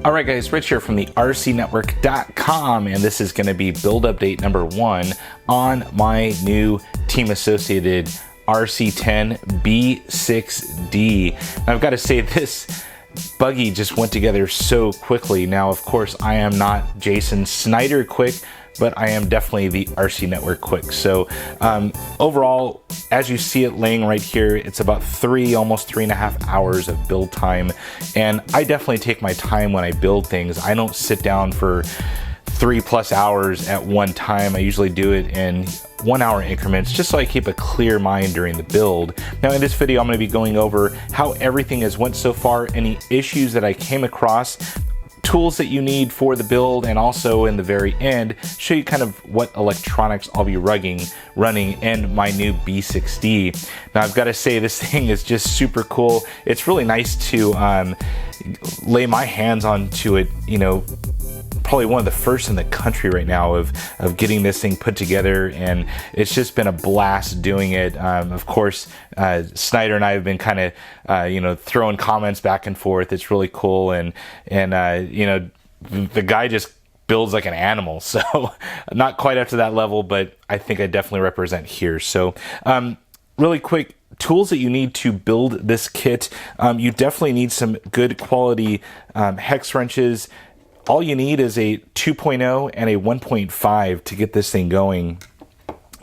Alright guys, Rich here from the RCnetwork.com, and this is going to be build update number 1 on my new Team Associated RC10 B6D. Now I've got to say, this buggy just went together so quickly. Now of course I am not Jason Snyder quick, but I am definitely the RC Network quick. So overall, as you see it laying right here, it's about almost 3.5 hours of build time. And I definitely take my time when I build things. I don't sit down for 3+ hours at one time. I usually do it in 1 hour increments, just so I keep a clear mind during the build. Now in this video, I'm going to be going over how everything has went so far, any issues that I came across, tools that you need for the build, and also in the very end show you kind of what electronics I'll be running in my new B6D. Now I've got to say, this thing is just super cool. It's really nice to lay my hands onto it, you know, probably one of the first in the country right now of getting this thing put together, and it's just been a blast doing it. Of course, Snyder and I have been kind of you know, throwing comments back and forth. It's really cool, and you know, the guy just builds like an animal. So not quite up to that level, but I think I definitely represent here. So really quick, tools that you need to build this kit. You definitely need some good quality hex wrenches. All you need is a 2.0 and a 1.5 to get this thing going.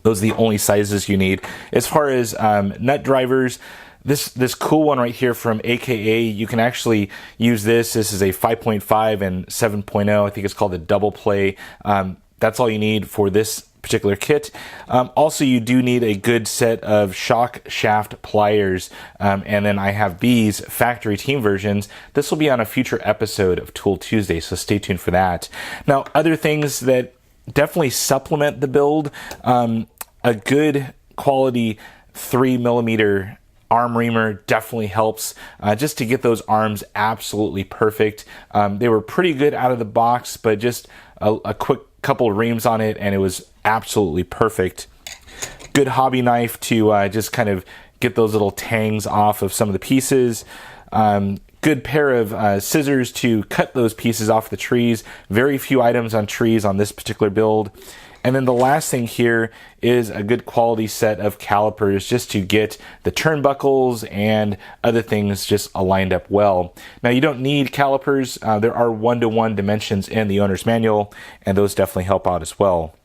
Those are the only sizes you need. As far as nut drivers, this cool one right here from AKA, you can actually use this. This is a 5.5 and 7.0. I think it's called a double play. That's all you need for this particular kit. Also, you do need a good set of shock shaft pliers, and then I have these factory team versions. This will be on a future episode of Tool Tuesday, so stay tuned for that. Now, other things that definitely supplement the build, a good quality 3mm arm reamer definitely helps, just to get those arms absolutely perfect. They were pretty good out of the box, but just a quick couple of reams on it and it was absolutely perfect. Good hobby knife to just kind of get those little tangs off of some of the pieces. Good pair of scissors to cut those pieces off the trees. Very few items on trees on this particular build. And then the last thing here is a good quality set of calipers, just to get the turnbuckles and other things just aligned up well. Now you don't need calipers. There are 1-to-1 dimensions in the owner's manual, and those definitely help out as well.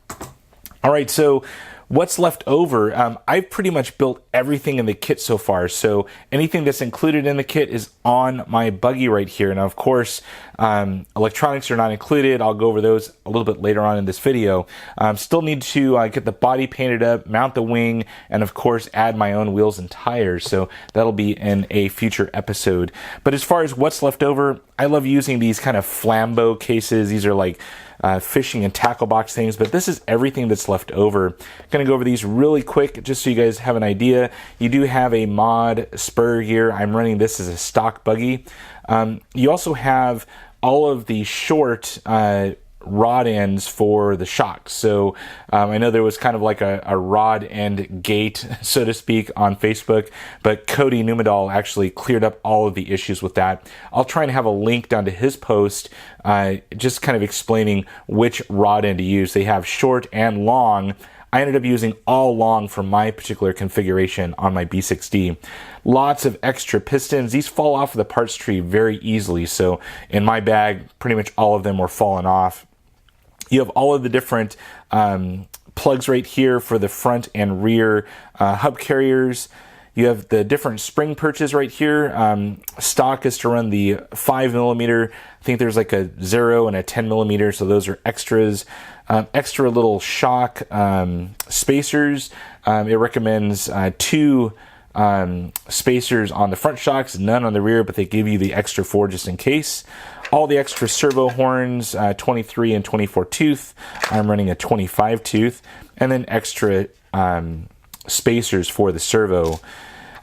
All right, so what's left over? I've pretty much built everything in the kit so far, so anything that's included in the kit is on my buggy right here. Now, of course, electronics are not included. I'll go over those a little bit later on in this video. Still need to get the body painted up, mount the wing, and of course add my own wheels and tires, so that'll be in a future episode. But as far as what's left over, I love using these kind of flambeau cases. These are like fishing and tackle box things, but this is everything that's left over. I'm gonna go over these really quick just so you guys have an idea. You do have a mod spur gear. I'm running this as a stock buggy. You also have all of the short rod ends for the shocks. So I know there was kind of like a rod end gate, so to speak, on Facebook, but Cody Numedal actually cleared up all of the issues with that. I'll try and have a link down to his post, just kind of explaining which rod end to use. They have short and long. I ended up using all long for my particular configuration on my B6D. Lots of extra pistons. These fall off of the parts tree very easily, so in my bag, pretty much all of them were falling off. You have all of the different plugs right here for the front and rear hub carriers. You have the different spring perches right here. Stock is to run the 5mm. I think there's like a 0 and a 10mm, so those are extras. Extra little shock spacers. It recommends 2 spacers on the front shocks, none on the rear, but they give you the extra 4 just in case. All the extra servo horns, 23 and 24 tooth. I'm running a 25 tooth, and then extra spacers for the servo.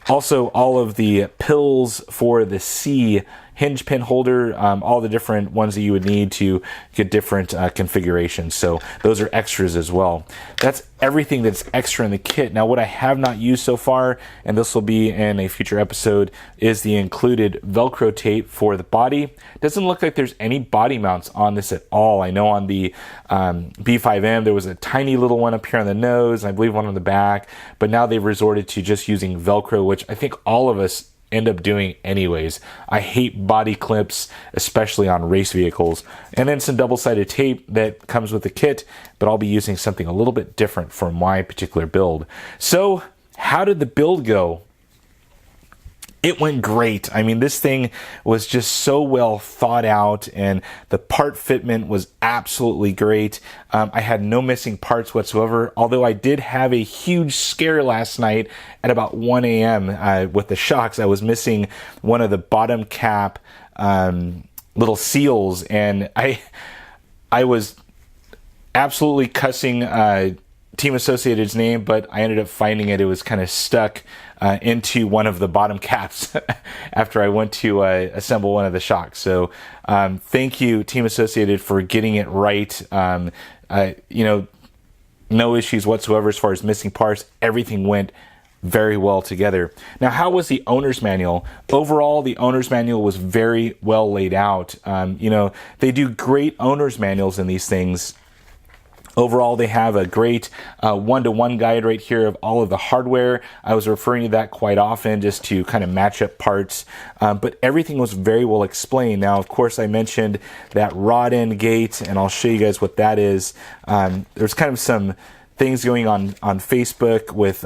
Also, all of the pills for the C hinge pin holder, all the different ones that you would need to get different configurations. So those are extras as well. That's everything that's extra in the kit. Now, what I have not used so far, and this will be in a future episode, is the included Velcro tape for the body. Doesn't look like there's any body mounts on this at all. I know on the B5M there was a tiny little one up here on the nose, and I believe one on the back, but now they've resorted to just using Velcro, which I think all of us end up doing anyways. I hate body clips, especially on race vehicles. And then some double-sided tape that comes with the kit, but I'll be using something a little bit different for my particular build. So how did the build go? It went great. I mean, this thing was just so well thought out, and the part fitment was absolutely great. I had no missing parts whatsoever, although I did have a huge scare last night at about 1 a.m. With the shocks. I was missing one of the bottom cap little seals, and I was absolutely cussing Team Associated's name, but I ended up finding it was kind of stuck into one of the bottom caps after I went to assemble one of the shocks. So thank you, Team Associated, for getting it right. You know, no issues whatsoever as far as missing parts. Everything went very well together. Now, how was the owner's manual? Overall, the owner's manual was very well laid out. You know, they do great owner's manuals in these things. Overall, they have a great one-to-one guide right here of all of the hardware. I was referring to that quite often just to kind of match up parts, but everything was very well explained. Now, of course, I mentioned that rod end gate, and I'll show you guys what that is. There's kind of some things going on Facebook with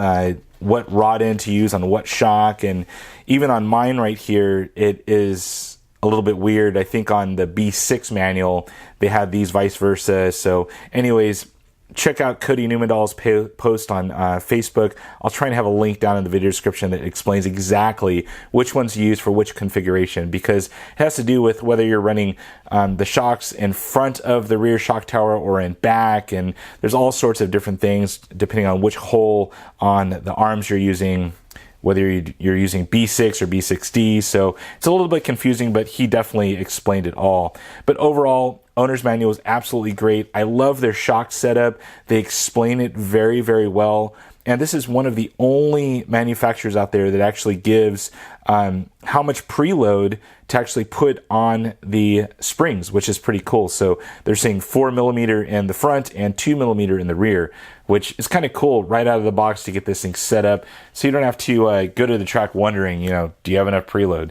what rod end to use on what shock, and even on mine right here, it is a little bit weird. I think on the B6 manual, they have these vice versa. So anyways, check out Cody Newmandahl's post on Facebook. I'll try and have a link down in the video description that explains exactly which ones to use for which configuration, because it has to do with whether you're running the shocks in front of the rear shock tower or in back, and there's all sorts of different things depending on which hole on the arms you're using, whether you're using B6 or B6D. So it's a little bit confusing, but he definitely explained it all. But overall, owner's manual is absolutely great. I love their shock setup. They explain it very, very well. And this is one of the only manufacturers out there that actually gives how much preload to actually put on the springs, which is pretty cool. So they're saying 4mm in the front and 2mm in the rear, which is kind of cool right out of the box to get this thing set up. So you don't have to go to the track wondering, you know, do you have enough preload?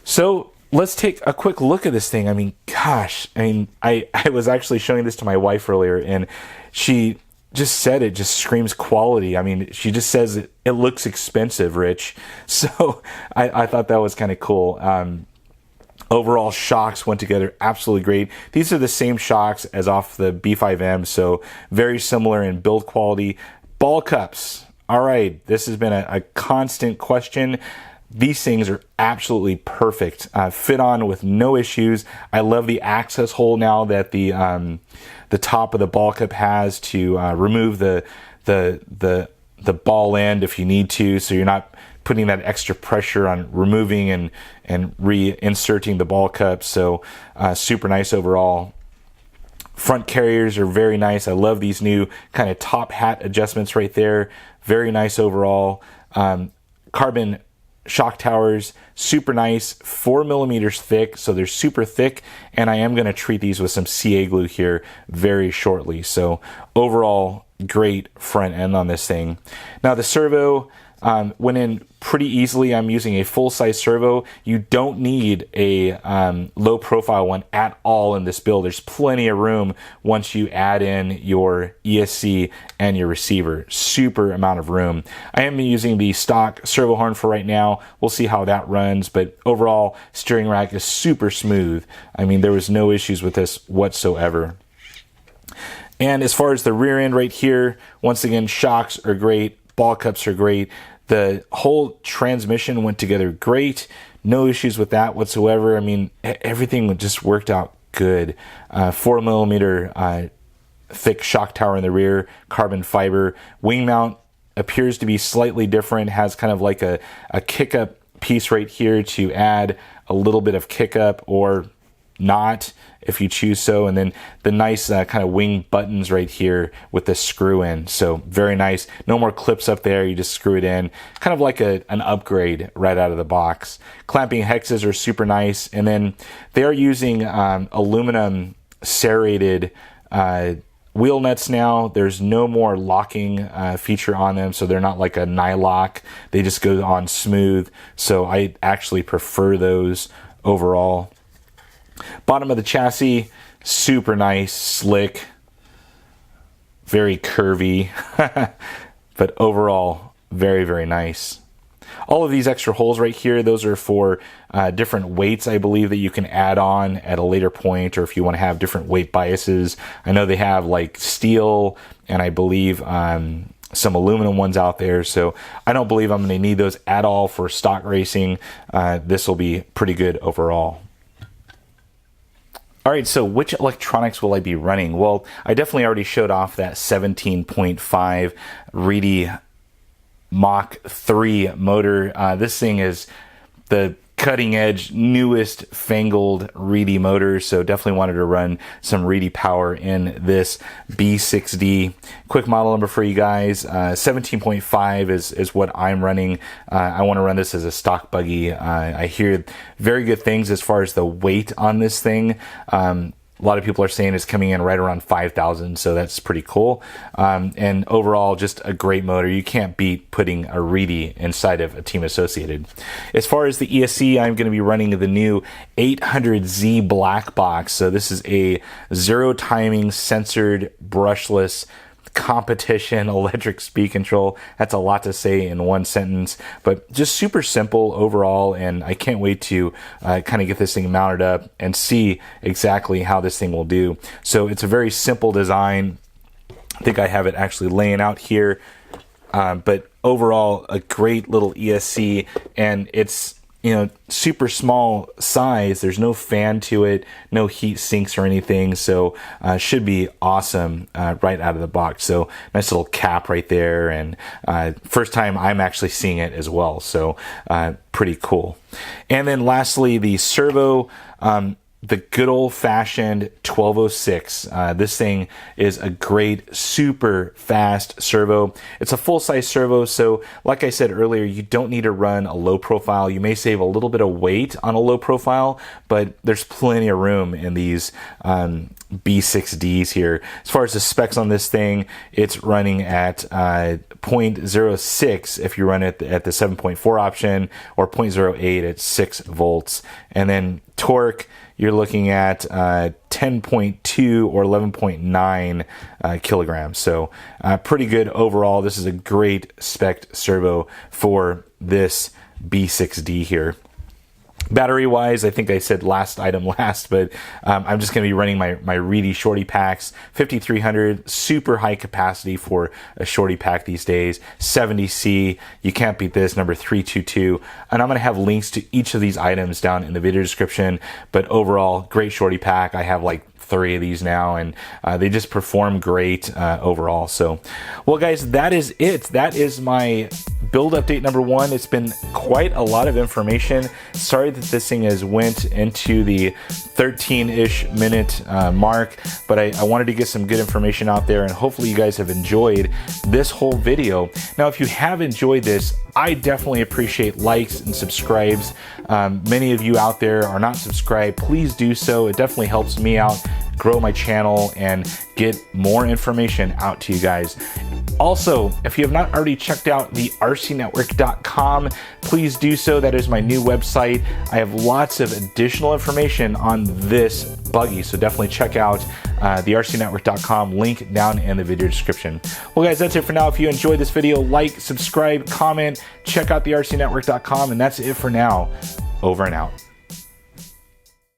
So let's take a quick look at this thing. I mean, gosh, I mean, I was actually showing this to my wife earlier, and she just said it just screams quality. I mean, she just says it looks expensive, Rich. So I thought that was kind of cool. Overall, shocks went together absolutely great. These are the same shocks as off the B5M, so very similar in build quality. Ball cups. All right, this has been a constant question. These things are absolutely perfect. Fit on with no issues. I love the access hole now that the top of the ball cup has to remove the ball end if you need to, so you're not putting that extra pressure on removing and reinserting the ball cup. So super nice overall. Front carriers are very nice. I love these new kind of top hat adjustments right there. Very nice overall. Carbon shock towers, super nice, 4mm thick, so they're super thick, and I am going to treat these with some CA glue here very shortly. So overall, great front end on this thing. Now the servo went in pretty easily. I'm using a full-size servo. You don't need a low-profile one at all in this build. There's plenty of room once you add in your ESC and your receiver. Super amount of room. I am using the stock servo horn for right now. We'll see how that runs, but overall, steering rack is super smooth. I mean, there was no issues with this whatsoever. And as far as the rear end right here, once again, shocks are great. Ball cups are great. The whole transmission went together great. No issues with that whatsoever. I mean, everything just worked out good. 4mm thick shock tower in the rear, carbon fiber. Wing mount appears to be slightly different. Has kind of like a kick-up piece right here to add a little bit of kick up or not if you choose so, and then the nice kind of wing buttons right here with the screw in. So very nice. No more clips up there, you just screw it in, kind of like an upgrade right out of the box. Clamping hexes are super nice, and then they are using aluminum serrated wheel nuts now. There's no more locking feature on them, so they're not like a nylock. They just go on smooth, so I actually prefer those overall. Bottom of the chassis, super nice, slick, very curvy, but overall very, very nice. All of these extra holes right here, those are for different weights, I believe, that you can add on at a later point, or if you want to have different weight biases. I know they have like steel and I believe some aluminum ones out there, so I don't believe I'm going to need those at all for stock racing. This will be pretty good overall. All right, so which electronics will I be running? Well, I definitely already showed off that 17.5 Reedy Mach 3 motor. This thing is the cutting edge, newest fangled Reedy motor, so definitely wanted to run some Reedy power in this B6D. Quick model number for you guys, 17.5 is what I'm running. I want to run this as a stock buggy. I hear very good things as far as the weight on this thing. A lot of people are saying it's coming in right around 5,000, so that's pretty cool. And overall, just a great motor. You can't beat putting a Reedy inside of a Team Associated. As far as the ESC, I'm going to be running the new 800Z BlackBox. So this is a zero timing censored brushless competition electric speed control. That's a lot to say in one sentence, but just super simple overall, and I can't wait to kind of get this thing mounted up and see exactly how this thing will do. So it's a very simple design. I think I have it actually laying out here, but overall a great little ESC, and it's, you know, super small size. There's no fan to it, no heat sinks or anything, so should be awesome right out of the box. So nice little cap right there, and first time I'm actually seeing it as well, so pretty cool. And then lastly, the Servo, the good old-fashioned 1206. This thing is a great, super fast servo. It's a full-size servo, so like I said earlier, you don't need to run a low profile. You may save a little bit of weight on a low profile, but there's plenty of room in these B6Ds here. As far as the specs on this thing, it's running at 0.06 if you run it at the 7.4 option, or 0.08 at 6 volts. And then torque, you're looking at 10.2 or 11.9 kilograms. So pretty good overall. This is a great spec servo for this B6D here. Battery wise, I think I said last item last, but I'm just going to be running my Reedy Shorty packs, 5300, super high capacity for a Shorty pack these days, 70C, you can't beat this, number 322, and I'm going to have links to each of these items down in the video description. But overall, great Shorty pack. I have like 3 of these now, and they just perform great overall. So, well guys, that is it. That is my build update number 1. It's been quite a lot of information. Sorry that this thing has went into the 13-ish minute mark, but I wanted to get some good information out there, and hopefully you guys have enjoyed this whole video. Now, if you have enjoyed this, I definitely appreciate likes and subscribes. Many of you out there are not subscribed. Please do so. It definitely helps me out, grow my channel, and get more information out to you guys. Also, if you have not already checked out the rcnetwork.com, please do so. That is my new website. I have lots of additional information on this buggy, so definitely check out the rcnetwork.com, link down in the video description. Well guys, that's it for now. If you enjoyed this video, like, subscribe, comment, check out the rcnetwork.com, and that's it for now. Over and out.